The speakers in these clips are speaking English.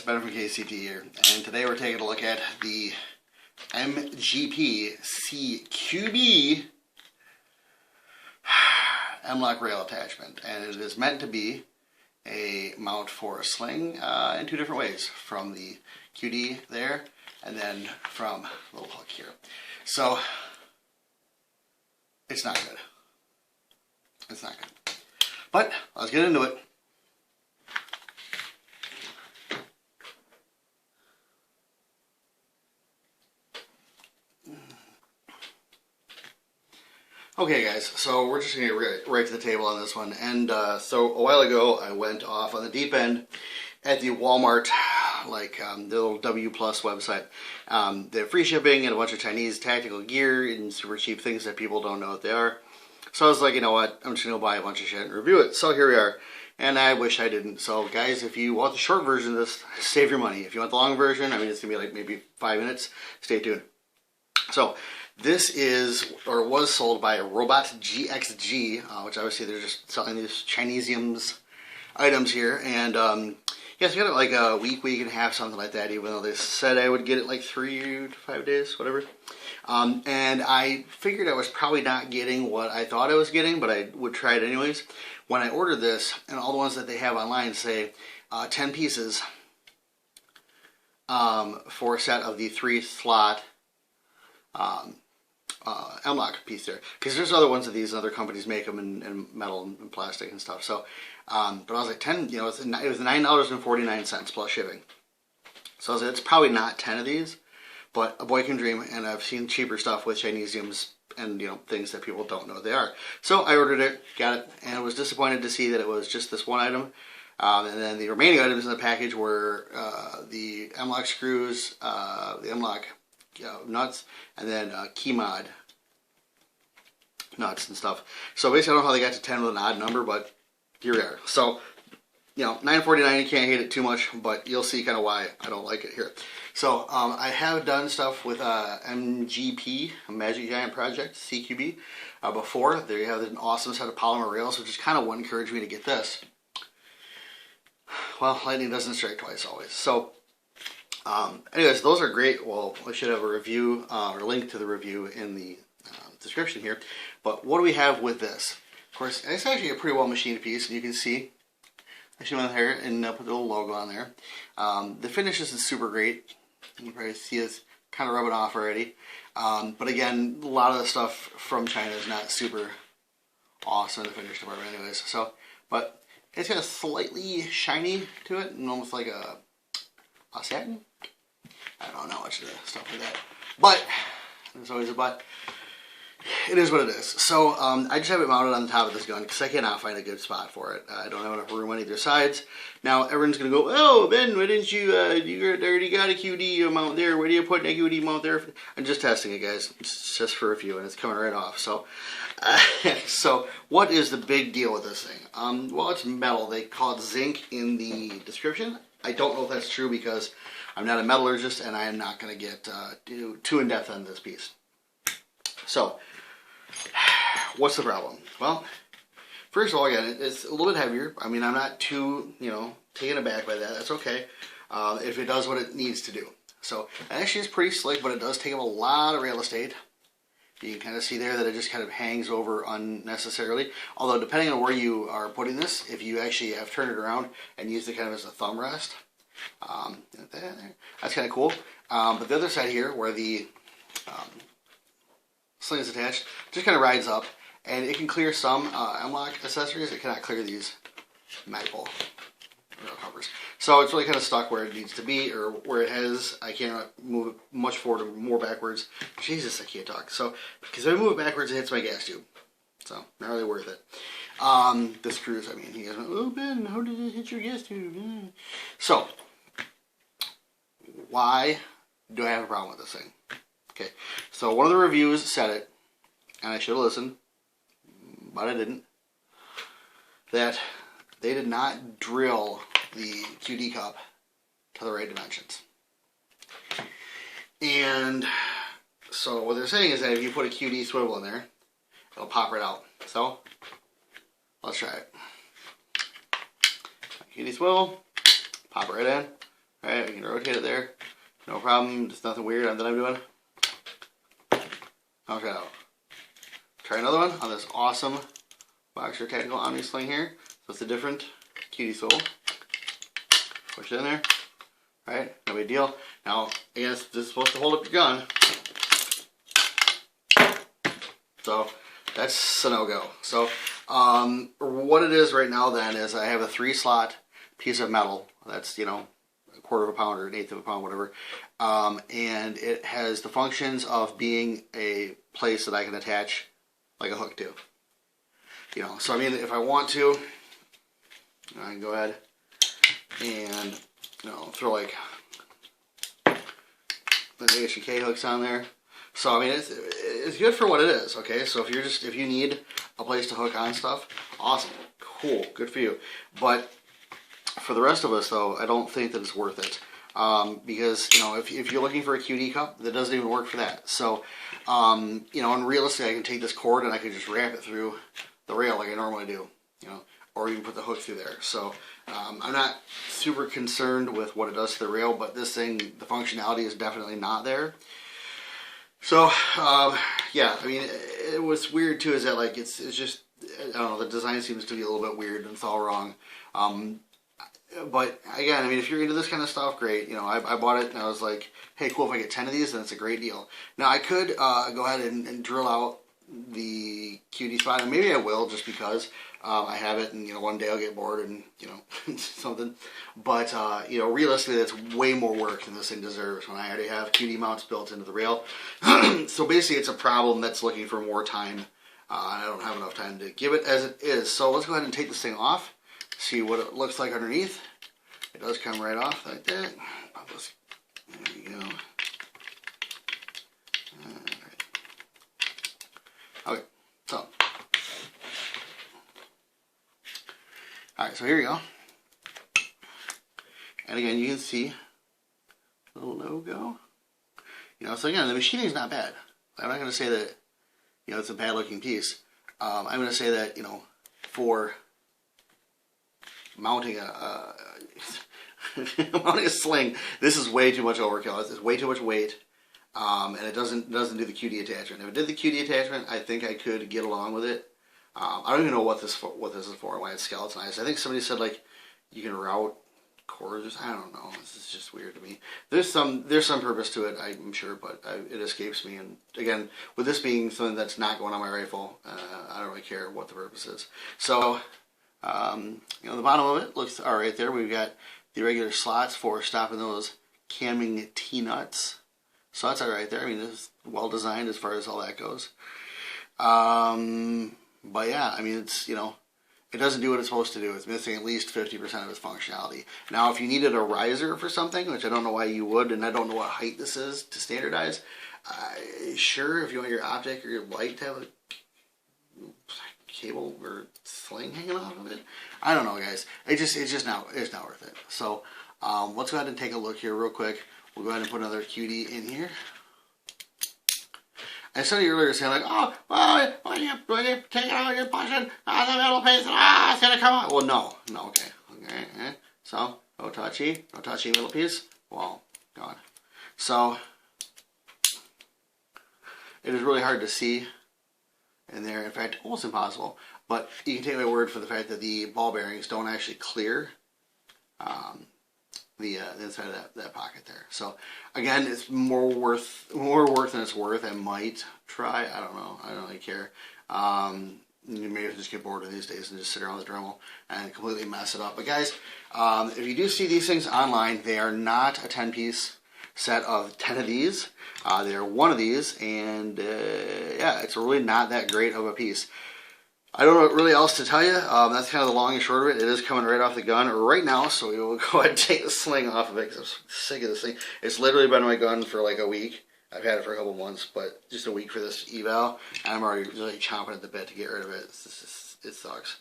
Ben from KCT here, and today we're taking a look at the Mgpcqb Mlok rail attachment, and it is meant to be a mount for a sling in two different ways, from the QD there and then from the little hook here. So it's not good. It's not good. But let's get into it. Okay guys, so we're just going to get right to the table on this one. And so a while ago I went off on the deep end at the Walmart, like the little W Plus website. They have free shipping and a bunch of Chinese tactical gear and super cheap things that people don't know what they are. So I was like, you know what, I'm just going to buy a bunch of shit and review it. So here we are. And I wish I didn't. So guys, if you want the short version of this, save your money. If you want the long version, I mean, it's going to be like maybe 5 minutes. Stay tuned. So this is, or was sold by Robot GXG, which obviously they're just selling these Chinesiums items here. And yes, I got it like a week and a half, something like that, even though they said I would get it like 3 to 5 days, whatever. And I figured I was probably not getting what I thought I was getting, but I would try it anyways. When I ordered this, and all the ones that they have online say 10 pieces for a set of the 3-slot Mlok piece there, because there's other ones of these, and other companies make them in metal and plastic and stuff. So, but I was like 10, you know, it was $9.49 plus shipping. So I was like, it's probably not 10 of these, but a boy can dream. And I've seen cheaper stuff with Chinesiums and, you know, things that people don't know what they are. So I ordered it, got it, and I was disappointed to see that it was just this one item. And then the remaining items in the package were the Mlok screws, the Mlok nuts, and then key mod nuts and stuff. So basically I don't know how they got to 10 with an odd number, but here we are. So, you know, $9.49, you can't hate it too much, but you'll see kind of why I don't like it here. So I have done stuff with MGP, Magic Giant Project, CQB, before. There you have an awesome set of polymer rails, which is kind of what encouraged me to get this. Well, lightning doesn't strike twice always. So anyways, those are great. Well, I should have a review or link to the review in the description here. But what do we have with this? Of course, it's actually a pretty well machined piece, and you can see I should went there and put the little logo on there. The finish isn't super great. You can probably see it's kind of rubbing off already. But again, a lot of the stuff from China is not super awesome in the finish department anyways. So, but it's got a slightly shiny to it, and almost like a satin. I don't know much of the stuff like that. But, there's always a but. It is what it is. So, I just have it mounted on the top of this gun because I cannot find a good spot for it. I don't have enough room on either sides. Now, everyone's going to go, oh, Ben, why didn't you, you already got a QD mount there. Where do you put a QD mount there? I'm just testing it, guys. It's just for a few, and it's coming right off. So, so what is the big deal with this thing? Well, it's metal. They call it zinc in the description. I don't know if that's true because I'm not a metallurgist, and I am not going to get too in-depth on this piece. So, what's the problem? Well, first of all, again, it's a little bit heavier. I mean, I'm not too, you know, taken aback by that. That's okay if it does what it needs to do. So, it actually is pretty slick, but it does take up a lot of real estate. You can kind of see there that it just kind of hangs over unnecessarily. Although, depending on where you are putting this, if you actually have turned it around and used it kind of as a thumb rest, that's kind of cool. But the other side here, where the sling is attached, just kind of rides up, and it can clear some Mlok accessories. It cannot clear these magpul covers. So it's really kind of stuck where it needs to be, or where it has. I can't move it much forward or more backwards. Jesus, I can't talk. So, because if I move it backwards, it hits my gas tube. So, not really worth it. The screws, I mean, he goes, oh Ben, how did it hit your gas tube? So, why do I have a problem with this thing? Okay, so one of the reviews said it, and I should have listened, but I didn't, that they did not drill the QD cup to the right dimensions. And so what they're saying is that if you put a QD swivel in there, it'll pop right out. So, let's try it. QD swivel, pop it right in, right? We can rotate it there. No problem. Just nothing weird that I'm doing. Okay. Try another one on this awesome Boxer Tactical Omni Sling here. So it's a different cutie sole. Push it in there. Right? No big deal. Now, I guess this is supposed to hold up your gun. So that's a no-go. So what it is right now then is I have a 3-slot piece of metal. That's, you know, a quarter of a pound or an eighth of a pound, whatever. And it has the functions of being a place that I can attach like a hook to. You know, so I mean, if I want to, I can go ahead and, you know, throw like the Mgpcqb hooks on there. So I mean, it's good for what it is. Okay, so if you need a place to hook on stuff, awesome, cool, good for you. But for the rest of us, though, I don't think that it's worth it. Because, you know, if you're looking for a QD cup, that doesn't even work for that. So, you know, and realistically, I can take this cord and I can just wrap it through the rail like I normally do, you know, or you can put the hook through there. So, I'm not super concerned with what it does to the rail, but this thing, the functionality is definitely not there. So, yeah, I mean, what's weird too is that, like, it's just, I don't know, the design seems to be a little bit weird and it's all wrong. But again, I mean, if you're into this kind of stuff, great. You know, I bought it and I was like, hey, cool, if I get 10 of these, then it's a great deal. Now, I could go ahead and drill out the QD spot, and maybe I will just because I have it, and, you know, one day I'll get bored and, you know, something. But, you know, realistically, that's way more work than this thing deserves when I already have QD mounts built into the rail. So basically, it's a problem that's looking for more time. I don't have enough time to give it as it is. So let's go ahead and take this thing off. See what it looks like underneath. It does come right off like that. There you go. Okay, so. Alright, so here you go. And again, you can see a little logo. You know, so again, the machining is not bad. I'm not going to say that, you know, it's a bad looking piece. I'm going to say that, you know, for mounting mounting a sling, this is way too much overkill. It's way too much weight, and it doesn't do the QD attachment. If it did the QD attachment, I think I could get along with it. I don't even know what this is for, why it's skeletonized. I think somebody said, like, you can route cords. I don't know. This is just weird to me. There's some purpose to it, I'm sure, but it escapes me. And again, with this being something that's not going on my rifle, I don't really care what the purpose is. So, you know, the bottom of it looks all right there. We've got the regular slots for stopping those camming T-nuts. So that's all right there. I mean, it's well designed as far as all that goes. But yeah, I mean, it's, you know, it doesn't do what it's supposed to do. It's missing at least 50% of its functionality. Now, if you needed a riser for something, which I don't know why you would, and I don't know what height this is to standardize, sure, if you want your optic or your light to have a cable or sling hanging off of it, I don't know, guys. It's not worth it. So let's go ahead and take a look here real quick. We'll go ahead and put another QD in here. I saw you earlier saying, like, oh, well, when you take it out, you're pushing on the metal piece, it's gonna come out. Well, no, okay. So no touchy middle piece. Well, gone. So it is really hard to see in there. In fact, almost impossible. But you can take my word for the fact that the ball bearings don't actually clear the inside of that pocket there. So again, it's more work than it's worth. I might try. I don't know. I don't really care. You may just get bored of these days and just sit around the Dremel and completely mess it up. But guys, if you do see these things online, they are not a 10-piece set of 10 of these. They are one of these, and yeah, it's really not that great of a piece. I don't know what really else to tell you. That's kind of the long and short of it. It is coming right off the gun right now, so we will go ahead and take the sling off of it because I'm sick of this thing. It's literally been on my gun for like a week. I've had it for a couple months, but just a week for this eval, and I'm already really chomping at the bit to get rid of it. It sucks.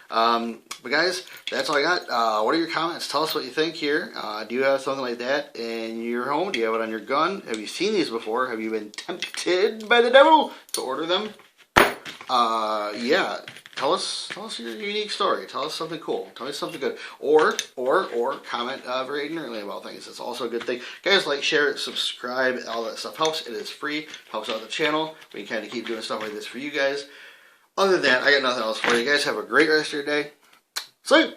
But guys, that's all I got. What are your comments? Tell us what you think here. Do you have something like that in your home? Do you have it on your gun? Have you seen these before? Have you been tempted by the devil to order them? Yeah, tell us your unique story. Tell us something cool. Tell us something good. Or comment very ignorantly about things. It's also a good thing. Guys, like, share, subscribe, all that stuff helps. It is free. Helps out the channel. We can kind of keep doing stuff like this for you guys. Other than that, I got nothing else for you guys. Have a great rest of your day. See you.